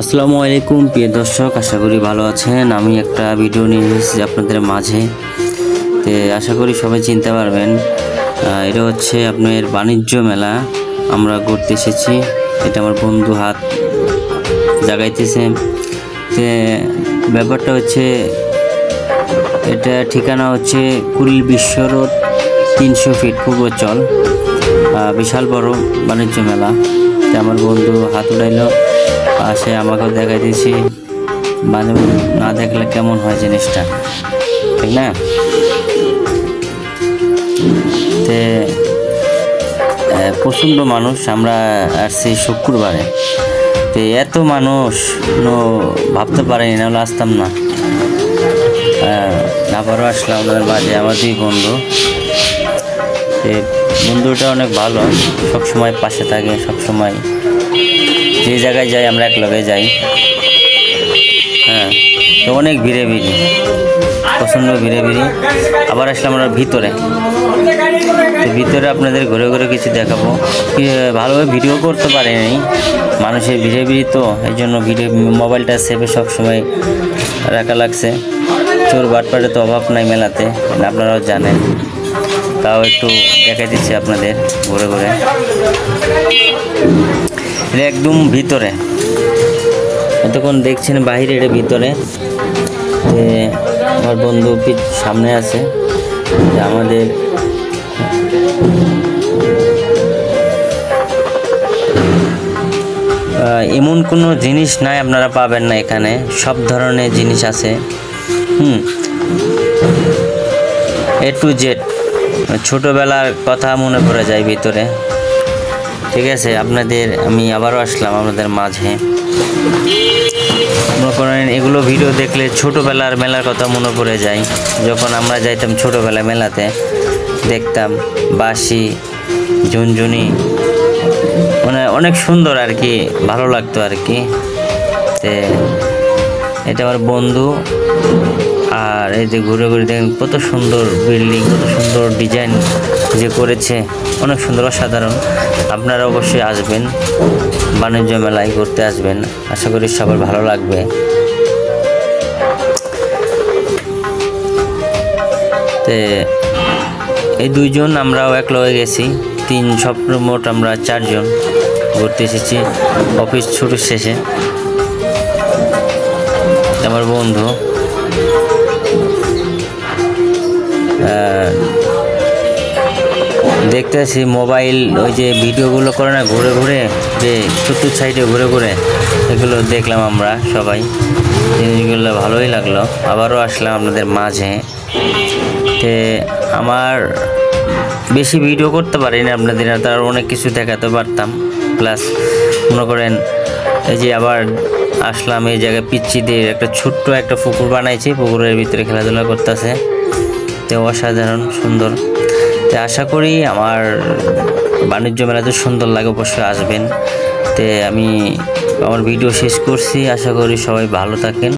আসসালামু আলাইকুম প্রিয় দর্শক, আশা করি ভালো আছেন। আমি একটা ভিডিও নিয়ে এসেছি আপনাদের মাঝে। তো আশা করি সবাই চিনতে পারবেন। এটা হচ্ছে আপনার বাণিজ্য মেলা। আমরা ঘুরতে এসেছি। এটা আমার বন্ধু হাত জাগাইতেছে। তো ব্যাপারটা হচ্ছে, এটা ঠিকানা হচ্ছে কুড়িল বিশ্ব রোড 300 ফিট পূর্বাচল। বিশাল বড় বাণিজ্য মেলা। তো আমার বন্ধু হাত উঠাইলো, পাশে আমাকেও দেখাই দিয়েছি। মানে না দেখলে কেমন হয় জিনিসটা, ঠিক না? তে প্রচণ্ড মানুষ। আমরা আসছি শুক্রবারে। তো এত মানুষ ভাবতে পারিনি, নাহলে আসতাম না। আবারও আসলাম আমাদের মাঝে, আমার দুই বন্ধু। বন্ধুটা অনেক ভালো, সবসময় পাশে থাকে। সবসময় যে জায়গায় যাই আমরা এক লগে যাই। তো অনেক ভিড়ে প্রচণ্ড ভিড়ে। আবার আসলাম আমরা ভিতরে। তো ভিতরে আপনাদের ঘুরে ঘুরে কিছু দেখাবো। ভালোভাবে ভিডিও করতে পারিনি, মানুষের ভিড়ে তো, এই জন্য মোবাইলটা সেভে সবসময় রাখা লাগছে। চোর বাটপাটে তো অভাব নাই মেলাতে, আপনারাও জানেন। তাও একটু দেখাই দিচ্ছি আপনাদের ঘুরে ঘুরে। এটা একদম ভিতরে, এতক্ষণ দেখছেন বাইরে, এটা ভিতরে। আমার বন্ধু সামনে আছে। আমাদের এমন কোনো জিনিস নাই আপনারা পাবেন না এখানে, সব ধরনের জিনিস আছে। A to Z, ছোটোবেলার কথা মনে পড়ে যায় ভিতরে। ঠিক আছে, আপনাদের আমি আবারও আসলাম আপনাদের মাঝে। মনে করেন এগুলো ভিডিও দেখলে ছোটোবেলার মেলার কথা মনে পড়ে যায়। যখন আমরা যাইতাম ছোটোবেলা মেলাতে, দেখতাম বাঁশি, ঝুনঝুনি, মানে অনেক সুন্দর আর কি, ভালো লাগতো আর কি। এটা আমার বন্ধু। আর এই যে ঘুরে ঘুরে দেখেন কত সুন্দর বিল্ডিং, কত সুন্দর ডিজাইন যে করেছে, অনেক সুন্দর, অসাধারণ। আপনারা অবশ্যই আসবেন, বাণিজ্য মেলায় ঘুরতে আসবেন। আশা করি সবার ভালো লাগবে। তো এই দুইজন আমরাও এক লগে গেছি, মোট আমরা 4 জন ঘুরতে এসেছি অফিস ছুটির শেষে। আমার বন্ধু দেখতেছি মোবাইল, ওই যে ভিডিওগুলো করে না ঘুরে ঘুরে, যে চতুর্থ সাইডে ঘুরে ঘুরে, এগুলো দেখলাম আমরা সবাই। জিনিসগুলো ভালোই লাগলো। আবারও আসলাম আপনাদের মাঝে। তে আমার বেশি ভিডিও করতে পারিনি আপনাদের, তার অনেক কিছু দেখাতে পারতাম। প্লাস মনে করেন এই যে আবার আসলাম এই জায়গায়, পিচ্চিদের একটা ছোট্ট একটা পুকুর বানাইছি, পুকুরের ভিতরে খেলাধুলা করতেছে। তো অসাধারণ সুন্দর। তো আশা করি আমার বাণিজ্য মেলাতে সুন্দর লাগে, অবশ্যই আসবেন। তো আমি আমার ভিডিও শেষ করছি। আশা করি সবাই ভালো থাকেন।